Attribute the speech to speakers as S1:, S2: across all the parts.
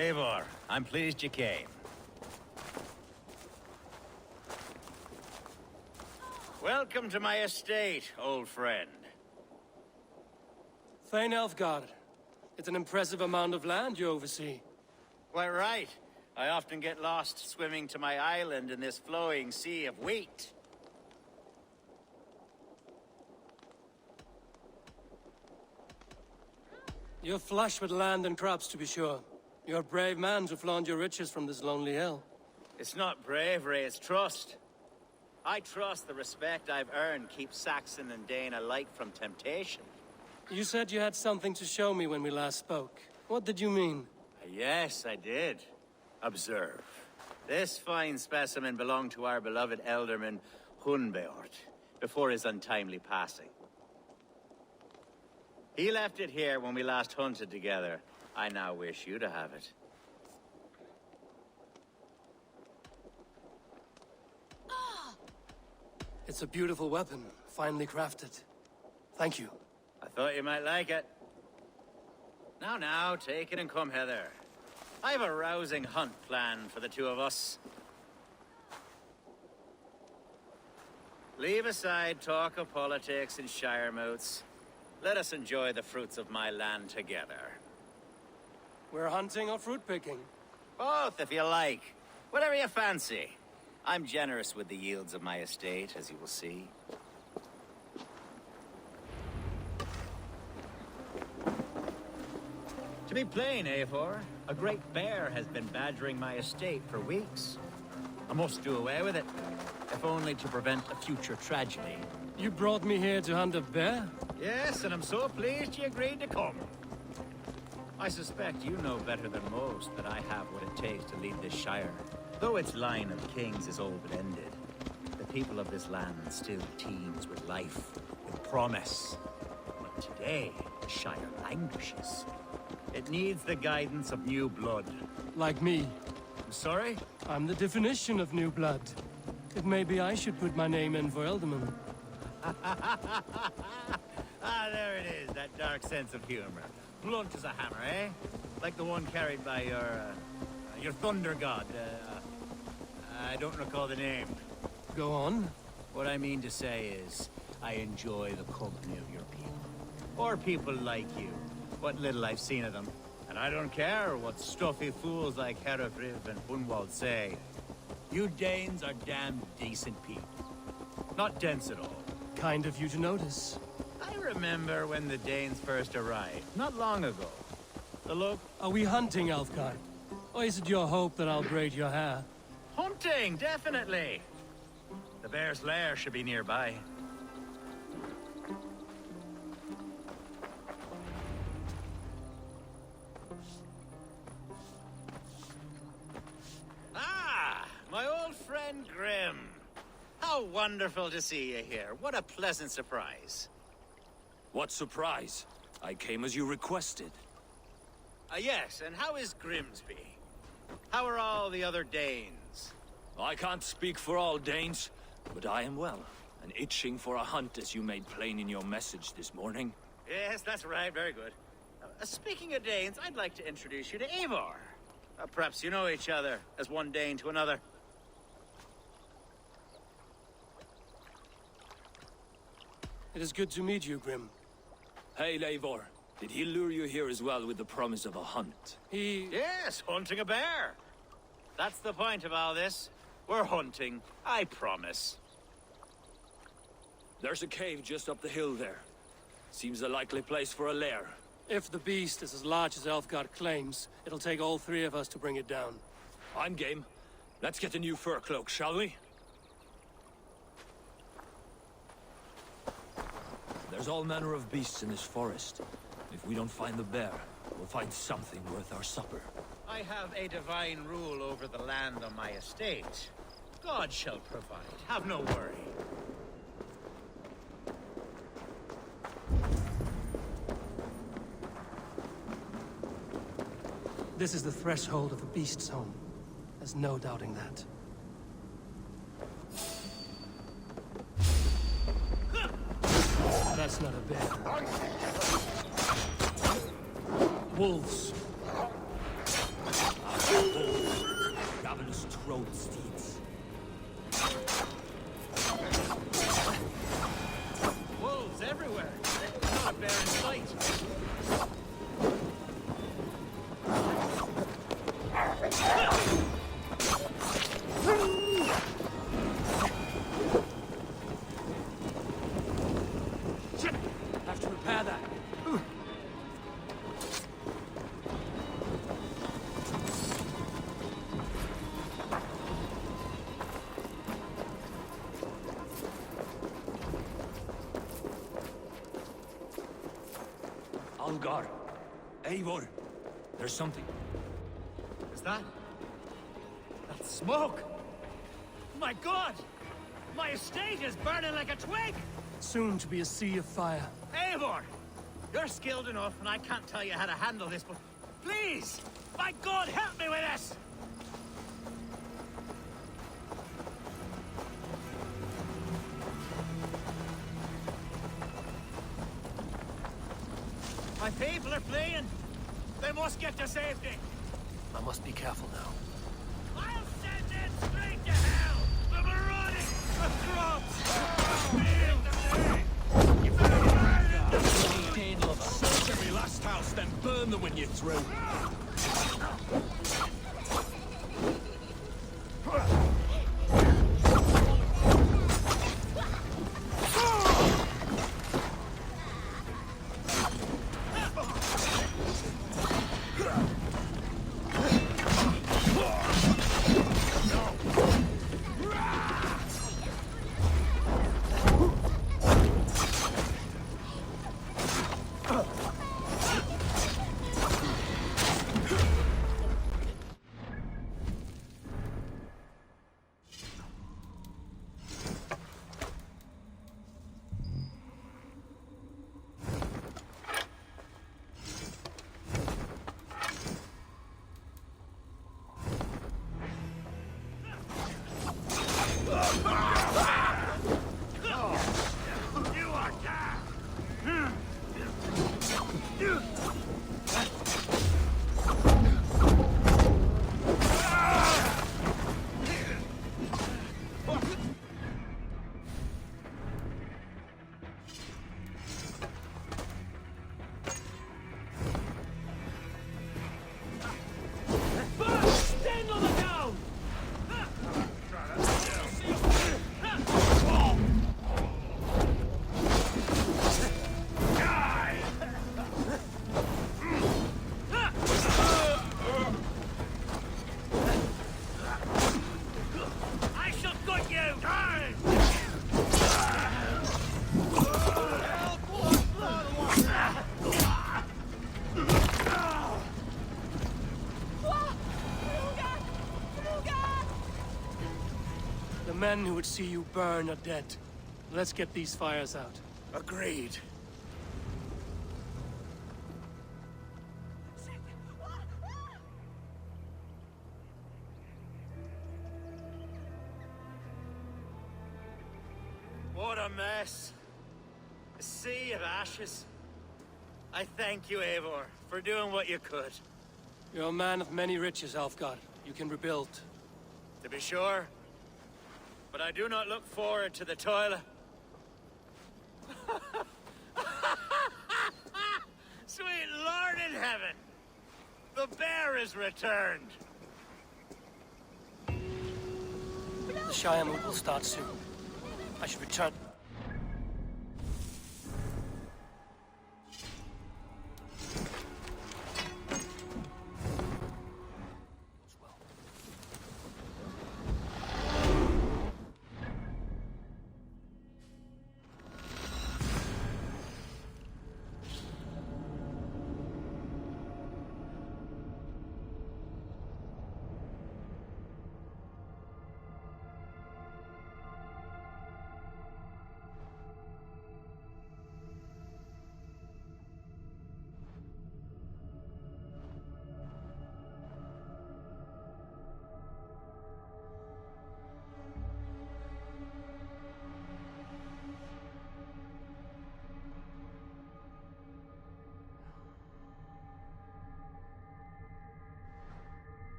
S1: Eivor, I'm pleased you came. Welcome to my estate, old friend.
S2: Thane Elfgard. It's an impressive amount of land you oversee.
S1: Quite right. I often get lost swimming to my island in this flowing sea of wheat.
S2: You're flush with land and crops, to be sure. You're a brave man to flaunt your riches from this lonely hill.
S1: It's not bravery, it's trust. I trust the respect I've earned keeps Saxon and Dane alike from temptation.
S2: You said you had something to show me when we last spoke. What did you mean?
S1: Yes, I did. Observe. This fine specimen belonged to our beloved elderman, Hunbeort, before his untimely passing. He left it here when we last hunted together. I now wish you to have it.
S2: It's a beautiful weapon, finely crafted. Thank you.
S1: I thought you might like it. Now, take it and come hither. I have a rousing hunt planned for the two of us. Leave aside talk of politics and shire moots. Let us enjoy the fruits of my land together.
S2: We're hunting or fruit picking?
S1: Both, if you like. Whatever you fancy. I'm generous with the yields of my estate, as you will see. To be plain, Eivor, a great bear has been badgering my estate for weeks. I must do away with it, if only to prevent a future tragedy.
S2: You brought me here to hunt a bear?
S1: Yes, and I'm so pleased you agreed to come. I suspect you know better than most that I have what it takes to lead this shire. Though its line of kings is old but ended, the people of this land still teems with life, with promise. But today, the shire languishes. It needs the guidance of new blood.
S2: Like me.
S1: I'm sorry?
S2: I'm the definition of new blood. If maybe I should put my name in for Elderman.
S1: There it is, that dark sense of humor. Blunt as a hammer, eh? Like the one carried by your thunder god. I don't recall the name.
S2: Go on.
S1: What I mean to say is, I enjoy the company of your people. Or people like you. What little I've seen of them. And I don't care what stuffy fools like Herefriv and Bunwald say. You Danes are damn decent people. Not dense at all.
S2: Kind of you to notice.
S1: I remember when the Danes first arrived, not long ago. The look...
S2: Are we hunting, Elfgard? Or is it your hope that I'll braid your hair?
S1: Hunting, definitely! The bear's lair should be nearby. Ah! My old friend Grim. How wonderful to see you here. What a pleasant surprise.
S3: What surprise? I came as you requested.
S1: Yes, and how is Grimsby? How are all the other Danes?
S3: I can't speak for all Danes, but I am well, and itching for a hunt as you made plain in your message this morning.
S1: Yes, that's right, very good. Speaking of Danes, I'd like to introduce you to Eivor. Perhaps you know each other, as one Dane to another.
S2: It is good to meet you, Grim.
S3: Hey, Eivor. Did he lure you here as well with the promise of a hunt?
S1: Yes, hunting a bear. That's the point of all this. We're hunting, I promise.
S3: There's a cave just up the hill there. Seems a likely place for a lair.
S2: If the beast is as large as Elfgard claims, it'll take all three of us to bring it down.
S3: I'm game. Let's get a new fur cloak, shall we? There's all manner of beasts in this forest. If we don't find the bear, we'll find something worth our supper.
S1: I have a divine rule over the land on my estate. God shall provide. Have no worry.
S2: This is the threshold of the beast's home. There's no doubting that. That's not a bear. Wolves. steeds.
S1: Wolves everywhere. Not a bear in sight.
S2: Shit! Have to repair that.
S3: Algar. Eivor. There's something.
S1: Is that? That's smoke! My God! My estate is burning like a twig!
S2: Soon to be a sea of fire.
S1: Eivor! You're skilled enough, and I can't tell you how to handle this, but please! My God, help me with this! My people are fleeing! They must get to safety!
S2: I must be careful now.
S1: I'll send it straight to hell! The marauding! The drops! You better burn
S3: Daniel, search every last house, then burn them when you're through.
S2: The men who would see you burn are dead. Let's get these fires out.
S1: Agreed. What a mess. A sea of ashes. I thank you, Eivor, for doing what you could.
S2: You're a man of many riches, Alfgard. You can rebuild.
S1: To be sure. But I do not look forward to the toil. Sweet Lord in heaven! The bear is returned!
S2: The Shire move will start soon. I should return.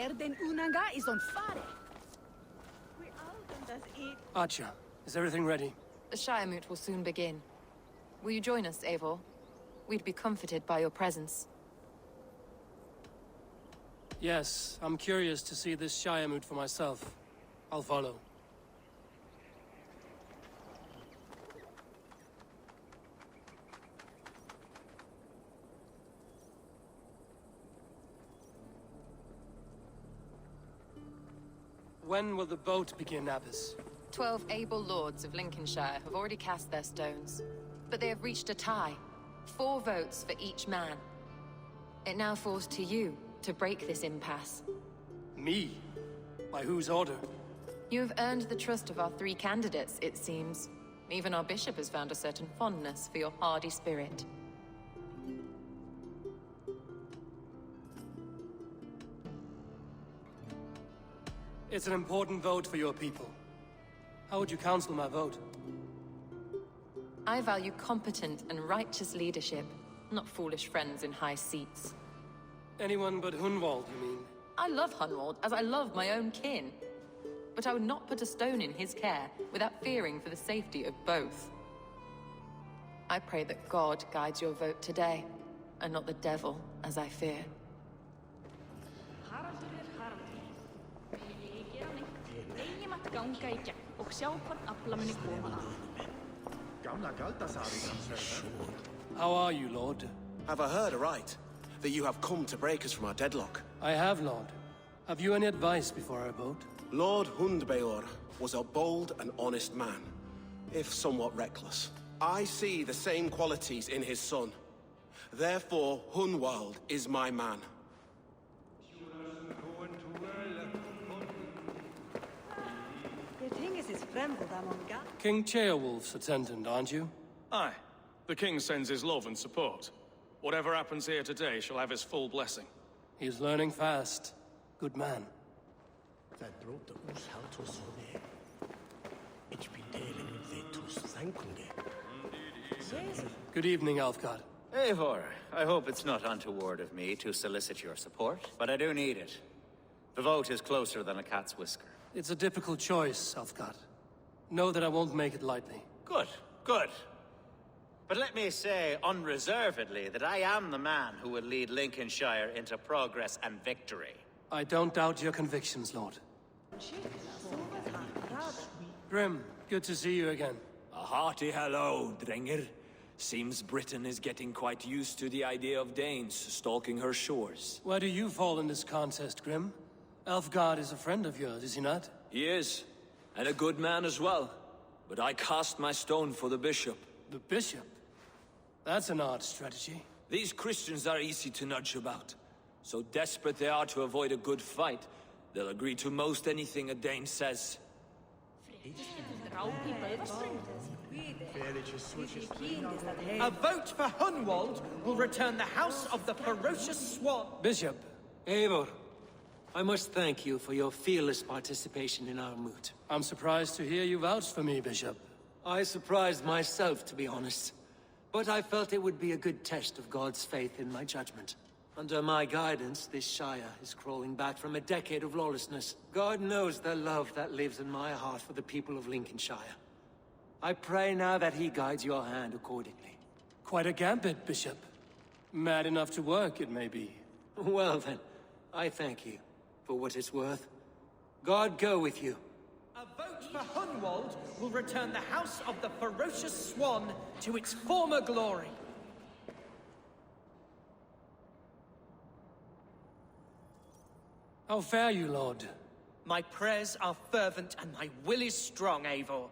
S4: Erden Unaga is on fire.
S2: Archer, is everything ready?
S5: The Shire Moot will soon begin. Will you join us, Eivor? We'd be comforted by your presence.
S2: Yes, I'm curious to see this Shire Moot for myself. I'll follow. When will the boat begin, Abbess?
S5: 12 able lords of Lincolnshire have already cast their stones, but they have reached a tie. 4 votes for each man. It now falls to you to break this impasse.
S2: Me? By whose order?
S5: You have earned the trust of our 3 candidates, it seems. Even our bishop has found a certain fondness for your hardy spirit.
S2: It's an important vote for your people. How would you counsel my vote?
S5: I value competent and righteous leadership, not foolish friends in high seats.
S2: Anyone but Hunwald, you mean?
S5: I love Hunwald as I love my own kin. But I would not put a stone in his care without fearing for the safety of both. I pray that God guides your vote today, and not the devil, as I fear.
S2: How are you, Lord?
S6: Have I heard aright? That you have come to break us from our deadlock?
S2: I have, Lord. Have you any advice before our vote?
S6: Lord Hundbeor was a bold and honest man, if somewhat reckless. I see the same qualities in his son. Therefore, Hunwald is my man.
S2: King Ceolwulf's attendant, aren't you?
S7: Aye. The king sends his love and support. Whatever happens here today shall have his full blessing.
S2: He's learning fast. Good man. Good evening, Alfgard.
S1: Eivor, I hope it's not untoward of me to solicit your support, but I do need it. The vote is closer than a cat's whisker.
S2: It's a difficult choice, Alfgard. Know that I won't make it lightly.
S1: Good, good. But let me say unreservedly that I am the man who will lead Lincolnshire into progress and victory.
S2: I don't doubt your convictions, Lord. Grim, good to see you again.
S3: A hearty hello, Drenger. Seems Britain is getting quite used to the idea of Danes stalking her shores.
S2: Where do you fall in this contest, Grim? Alfgard is a friend of yours, is he not?
S3: He is, and a good man as well. But I cast my stone for the bishop.
S2: The bishop? That's an odd strategy.
S3: These Christians are easy to nudge about. So desperate they are to avoid a good fight, they'll agree to most anything a Dane says.
S8: A vote for Hunwald will return the House of the Ferocious Swan.
S2: Bishop.
S9: Eivor, I must thank you for your fearless participation in our moot.
S2: I'm surprised to hear you vouch for me, Bishop.
S9: I surprised myself, to be honest. But I felt it would be a good test of God's faith in my judgment. Under my guidance, this Shire is crawling back from a decade of lawlessness. God knows the love that lives in my heart for the people of Lincolnshire. I pray now that he guides your hand accordingly.
S2: Quite a gambit, Bishop. Mad enough to work, it may be.
S9: Well then, I thank you, for what it's worth. God go with you.
S8: A vote for Hunwald will return the House of the Ferocious Swan to its former glory.
S2: How fare you, Lord?
S8: My prayers are fervent and my will is strong, Eivor.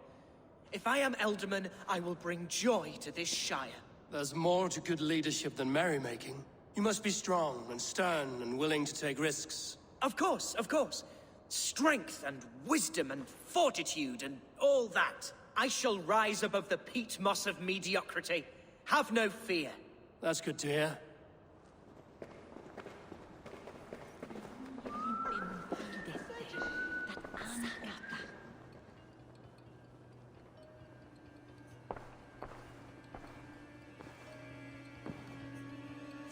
S8: If I am Elderman, I will bring joy to this Shire.
S2: There's more to good leadership than merrymaking. You must be strong and stern and willing to take risks.
S8: Of course, of course. Strength and wisdom and fortitude and all that. I shall rise above the peat moss of mediocrity. Have no fear.
S2: That's good to hear.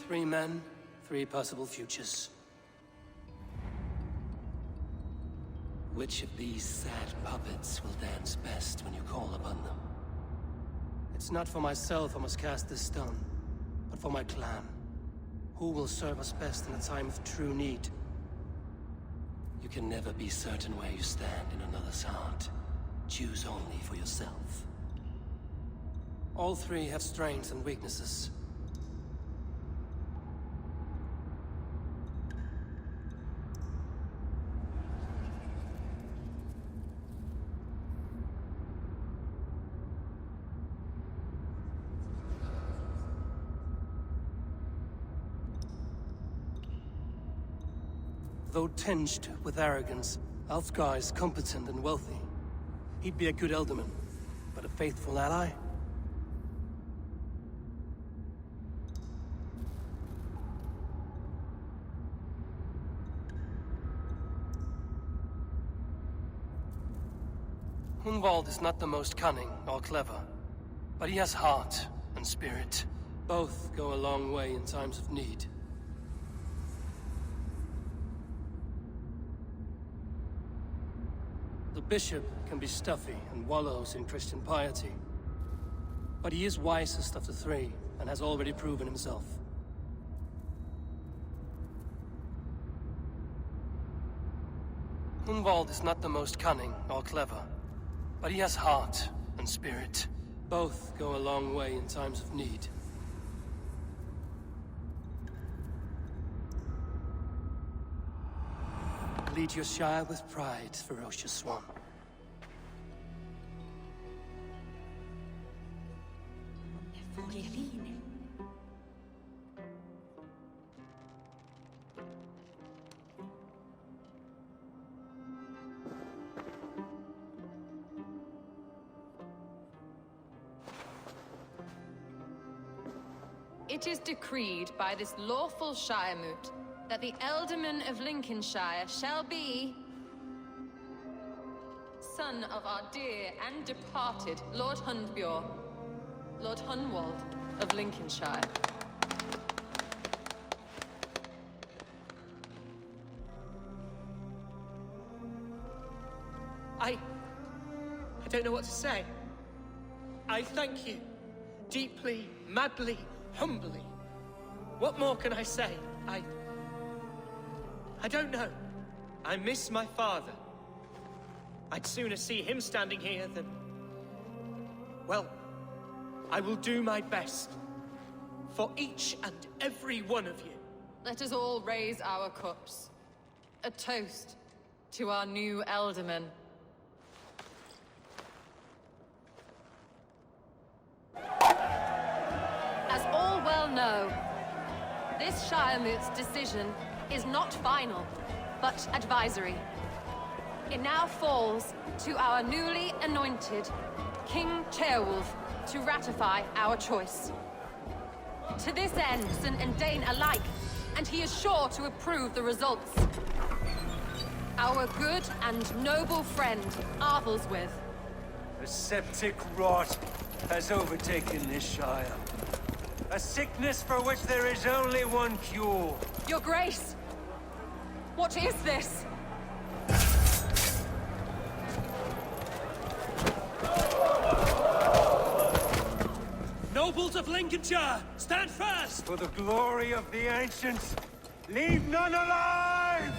S2: Three men, 3 possible futures. Which of these sad puppets will dance best when you call upon them? It's not for myself I must cast this stone, but for my clan. Who will serve us best in a time of true need? You can never be certain where you stand in another's heart. Choose only for yourself. All three have strengths and weaknesses. Though tinged with arrogance, Alfgar is competent and wealthy. He'd be a good Elderman, but a faithful ally? Hunwald is not the most cunning or clever, but he has heart and spirit. Both go a long way in times of need. The bishop can be stuffy and wallows in Christian piety. But he is wisest of the three, and has already proven himself. Hunwald is not the most cunning or clever, but he has heart and spirit. Both go a long way in times of need. Lead your Shire with pride, ferocious swan.
S5: It is decreed by this lawful Shiremoot that the Ealdorman of Lincolnshire shall be son of our dear and departed Lord Hundbjorn, Lord Hunwald of Lincolnshire.
S8: I don't know what to say. I thank you. Deeply, madly, humbly. What more can I say? I don't know. I miss my father. I'd sooner see him standing here than... Well, I will do my best. For each and every one of you.
S5: Let us all raise our cups. A toast to our new Ealdorman. As all well know, this Shiremoot's decision is not final, but advisory. It now falls to our newly anointed King Ceolwulf to ratify our choice. To this end, St. and Dane alike, and he is sure to approve the results. Our good and noble friend, Arthelswith.
S9: A septic rot has overtaken this Shire. A sickness for which there is only one cure.
S5: Your Grace! What is this?
S9: Nobles of Lincolnshire, stand fast! For the glory of the ancients, leave none alive!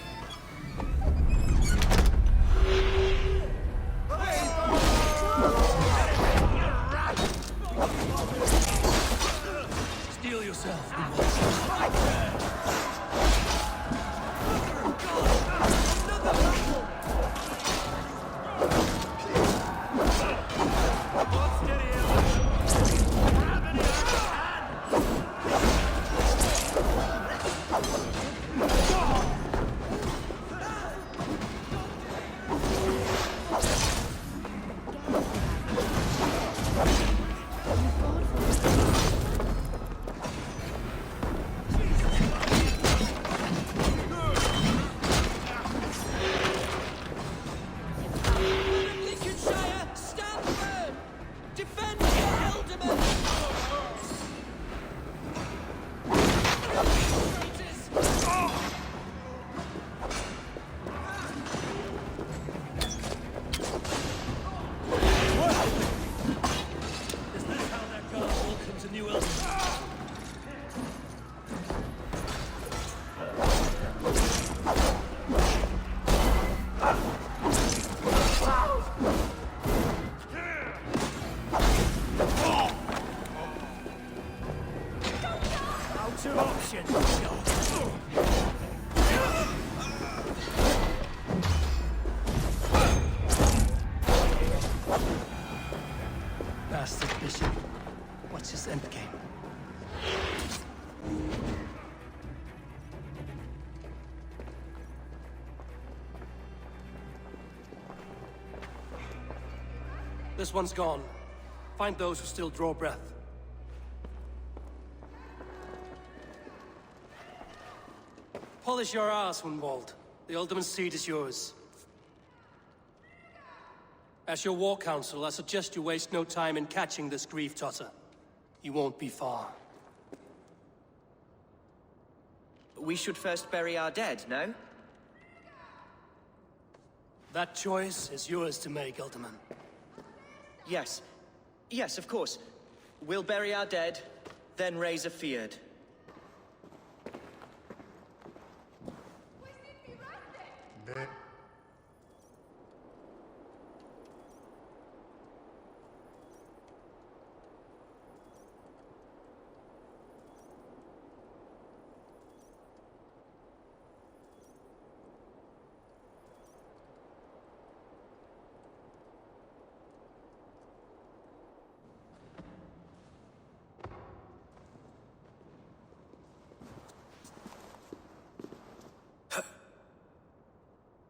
S9: Steel yourself.
S2: bastard bishop. What's his endgame? This one's gone. Find those who still draw breath. Polish your ass, Hunwald. The Ultimate Seat is yours. As your war council, I suggest you waste no time in catching this grief totter. You won't be far.
S8: We should first bury our dead, no?
S2: That choice is yours to make, Ultiman.
S8: Yes. Yes, of course. We'll bury our dead, then raise a feared.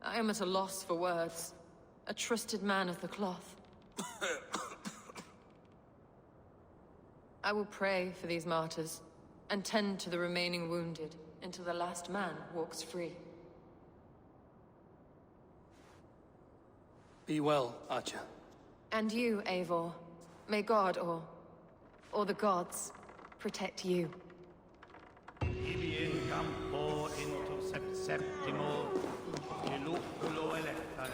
S5: I am at a loss for words. A trusted man of the cloth. I will pray for these martyrs, and tend to the remaining wounded, until the last man walks free.
S2: Be well, Archer.
S5: And you, Eivor. May God, or the gods, protect you.
S10: Ibi in campo intercept septimo, iluculo electare.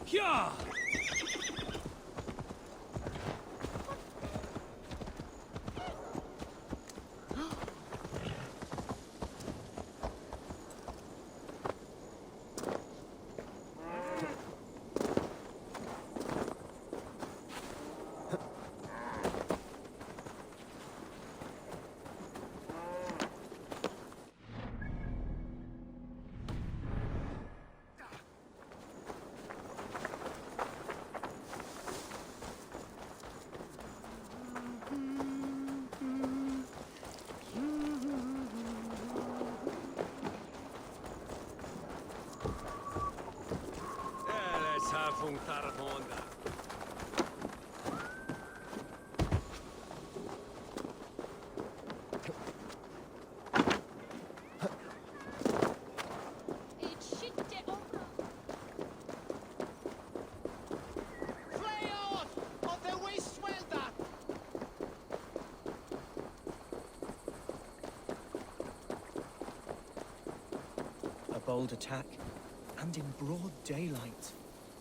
S2: Yeah!
S8: A bold attack, and in broad daylight.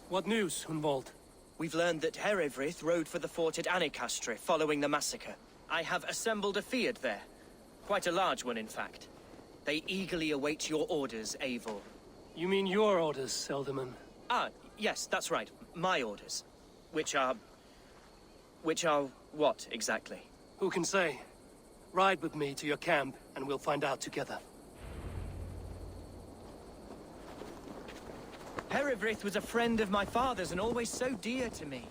S2: What news, Hunwald?
S8: We've learned that Herewrith rode for the fort at Annikastre following the massacre. I have assembled a feard there. Quite a large one, in fact. They eagerly await your orders, Eivor.
S2: You mean your orders, Elderman?
S8: Ah, yes, that's right. My orders. Which are what, exactly?
S2: Who can say? Ride with me to your camp, and we'll find out together.
S8: Herewrith was a friend of my father's and always so dear to me.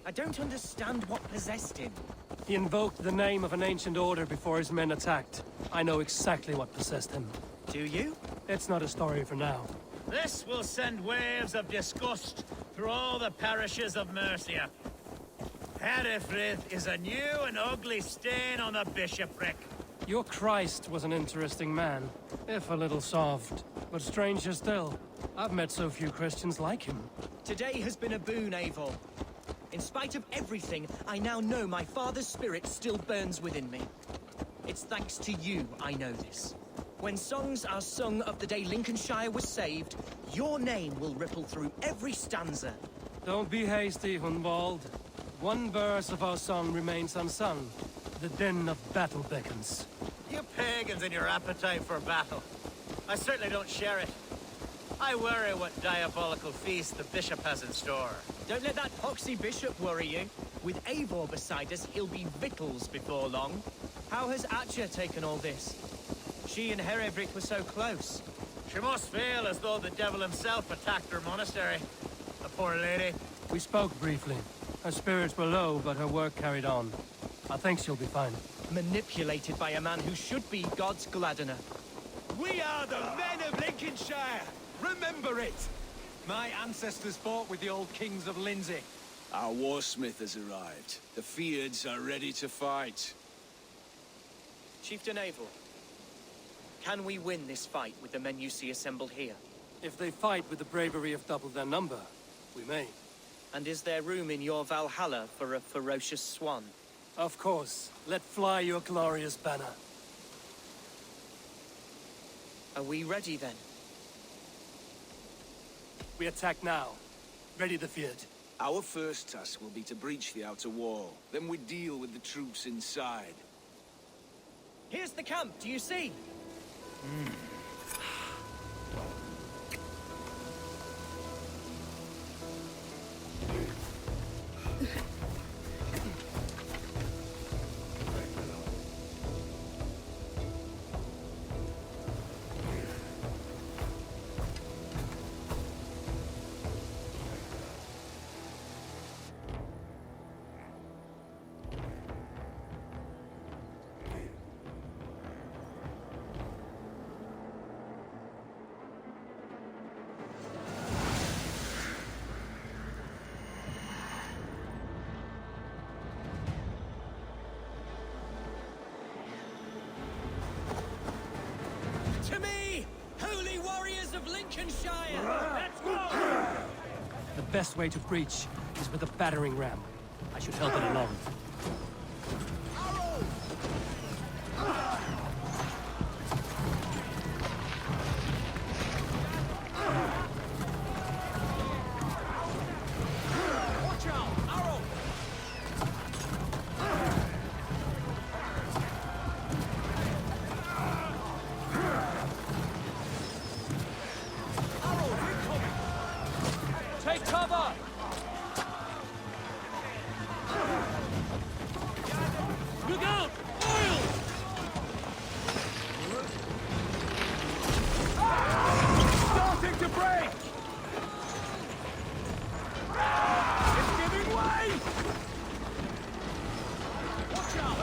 S8: I don't understand what possessed him.
S2: He invoked the name of an ancient order before his men attacked. I know exactly what possessed him.
S8: Do you?
S2: It's not a story for now.
S1: This will send waves of disgust through all the parishes of Mercia. Herefrith is a new and ugly stain on the bishopric.
S2: Your Christ was an interesting man, if a little soft. But stranger still, I've met so few Christians like him.
S8: Today has been a boon, Eivor. In spite of everything, I now know my father's spirit still burns within me. It's thanks to you I know this. When songs are sung of the day Lincolnshire was saved, your name will ripple through every stanza.
S2: Don't be hasty, Hunwald. One verse of our song remains unsung. The din of battle beckons.
S1: You pagans and your appetite for battle. I certainly don't share it. I worry what diabolical feast the bishop has in store.
S8: Don't let that poxy bishop worry you. With Eivor beside us, he'll be victuals before long. How has Atcha taken all this? She and Herevrik were so close.
S1: She must feel as though the devil himself attacked her monastery. The poor lady.
S2: We spoke briefly. Her spirits were low, but her work carried on. I think she'll be fine.
S8: Manipulated by a man who should be God's gladdener.
S11: We are the men of Lincolnshire! Remember it!
S12: My ancestors fought with the old kings of Lindsey.
S3: Our warsmith has arrived. The Feards are ready to fight.
S8: Chieftain Eivor, can we win this fight with the men you see assembled here?
S2: If they fight with the bravery of double their number, we may.
S8: And is there room in your Valhalla for a ferocious swan?
S2: Of course. Let fly your glorious banner.
S8: Are we ready then?
S2: We attack now. Ready the Feared.
S3: Our first task will be to breach the outer wall. Then we deal with the troops inside.
S8: Here's the camp, do you see? To me, holy warriors of Lincolnshire! Let's go!
S2: The best way to breach is with a battering ram. I should help it along.
S8: Take cover! Look out! Oil!
S11: Starting to break! It's giving way! Watch out!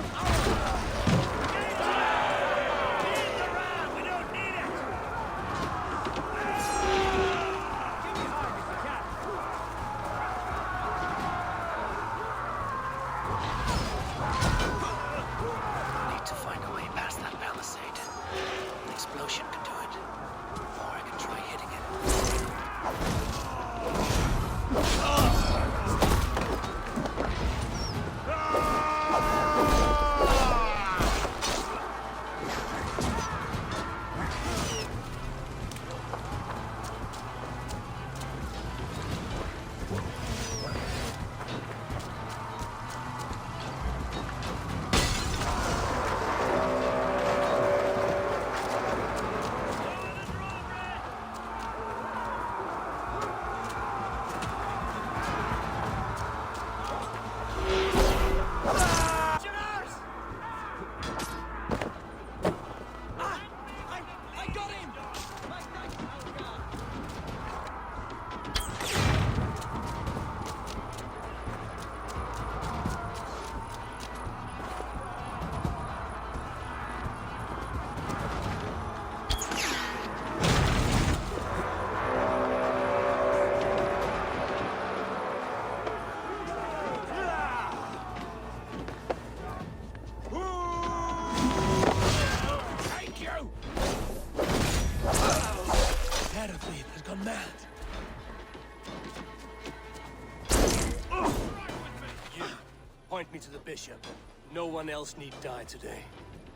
S2: Point me to the bishop. No one else need die today.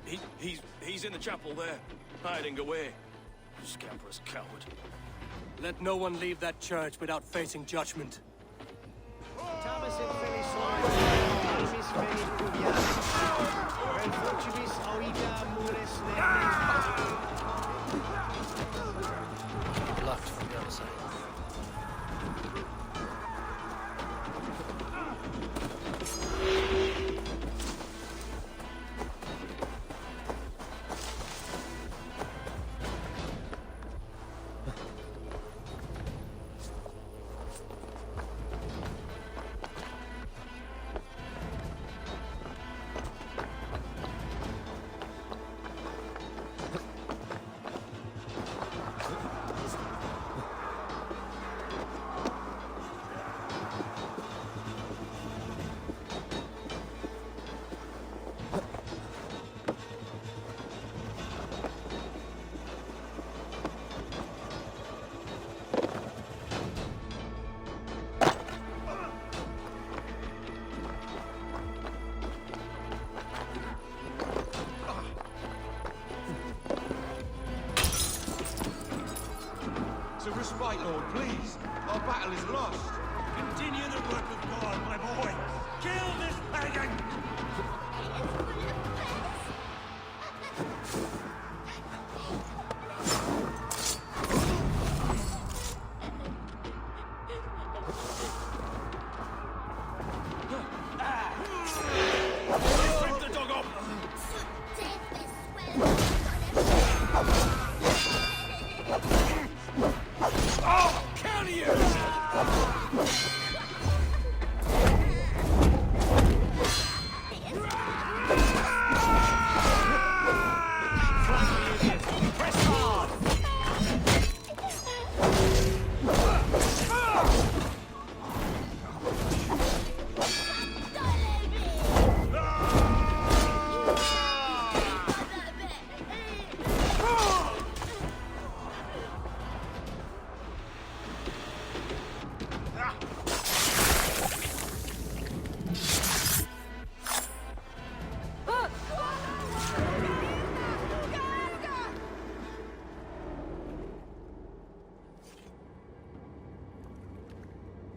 S11: He's in the chapel there, hiding away. Scamperous coward.
S2: Let no one leave that church without facing judgment.
S10: Tamas et felisois, animis feli cuvialis, vel fortibus auida mures
S2: Blocked from the other side.
S11: Respite, Lord, please. Our battle is lost. Continue the work of God, my boy. Kill this pagan! Rip the dog off! Oh, counter you!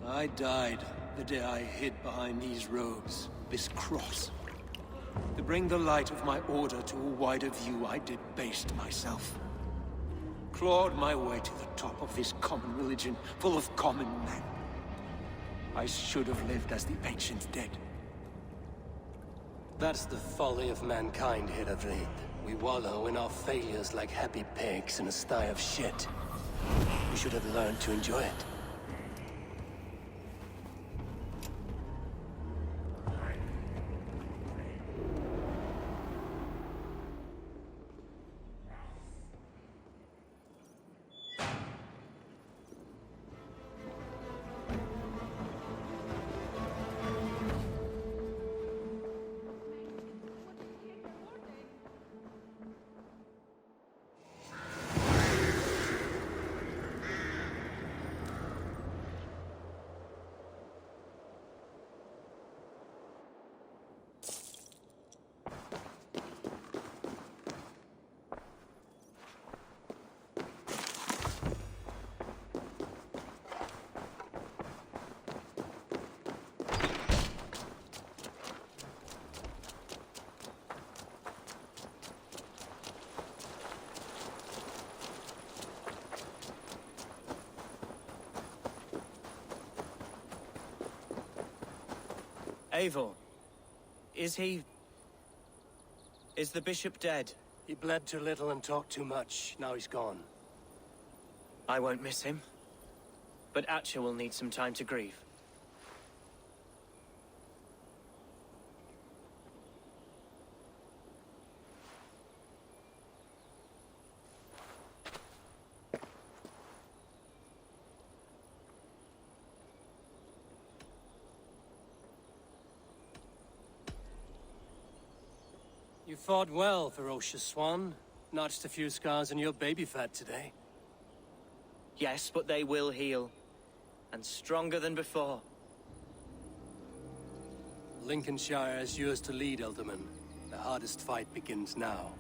S9: I died the day I hid behind these robes, this cross. To bring the light of my order to a wider view, I debased myself. Clawed my way to the top of this common religion, full of common men. I should have lived as the ancient dead.
S2: That's the folly of mankind, Hiravrid. We wallow in our failures like happy pigs in a sty of shit. We should have learned to enjoy it.
S8: Eivor, is he... is the bishop dead?
S2: He bled too little and talked too much. Now he's gone.
S8: I won't miss him. But Atcha will need some time to grieve.
S2: You fought well, ferocious swan. Notched a few scars on your baby fat today.
S8: Yes, but they will heal. And stronger than before.
S2: Lincolnshire is yours to lead, Elderman. The hardest fight begins now.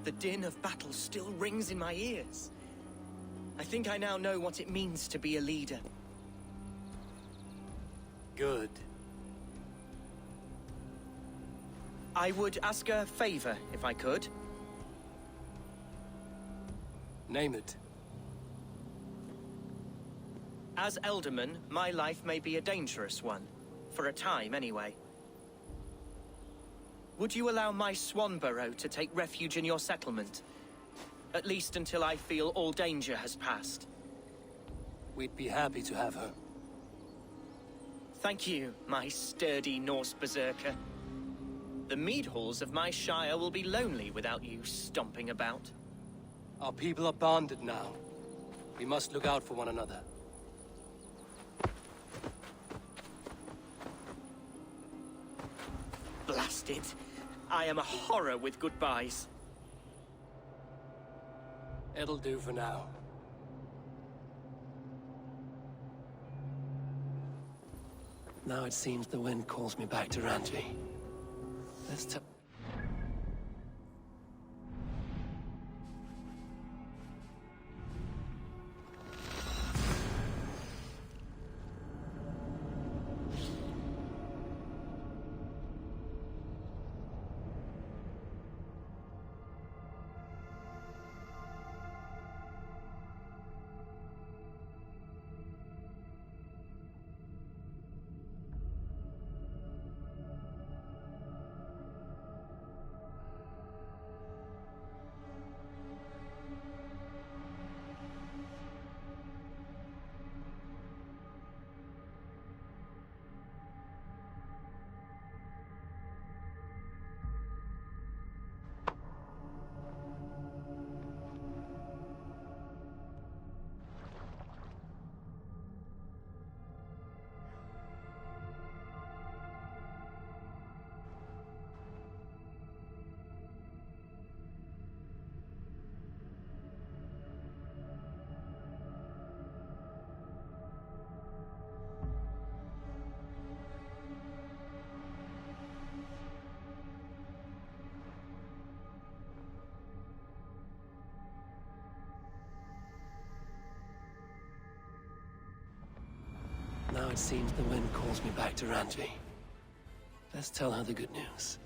S8: The din of battle still rings in my ears. I think I now know what it means to be a leader.
S2: Good.
S8: I would ask a favor, if I could.
S2: Name it.
S8: As Elderman, my life may be a dangerous one. For a time, anyway. Would you allow my Swanborough to take refuge in your settlement? At least until I feel all danger has passed.
S2: We'd be happy to have her.
S8: Thank you, my sturdy Norse berserker. The mead halls of my shire will be lonely without you stomping about.
S2: Our people are bonded now. We must look out for one another.
S8: Blast it. I am a horror with goodbyes.
S2: It'll do for now. Now it seems the wind calls me back to Ranji. Let's Now it seems the wind calls me back to Ranji. Let's tell her the good news.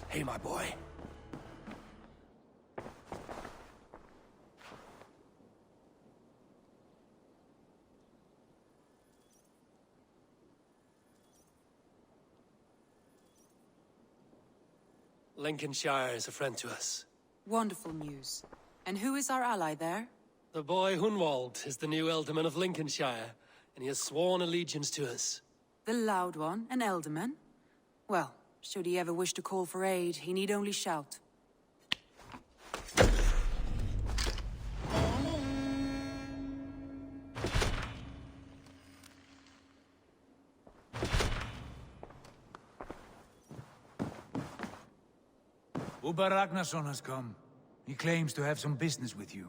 S2: Hey, my boy. Lincolnshire is a friend to us.
S4: Wonderful news. And who is our ally there?
S2: The boy Hunwald is the new Ealdorman of Lincolnshire, and he has sworn allegiance to us.
S4: The loud one, an Ealdorman? Well, should he ever wish to call for aid, he need only shout.
S13: Ubba Ragnarsson has come. He claims to have some business with you.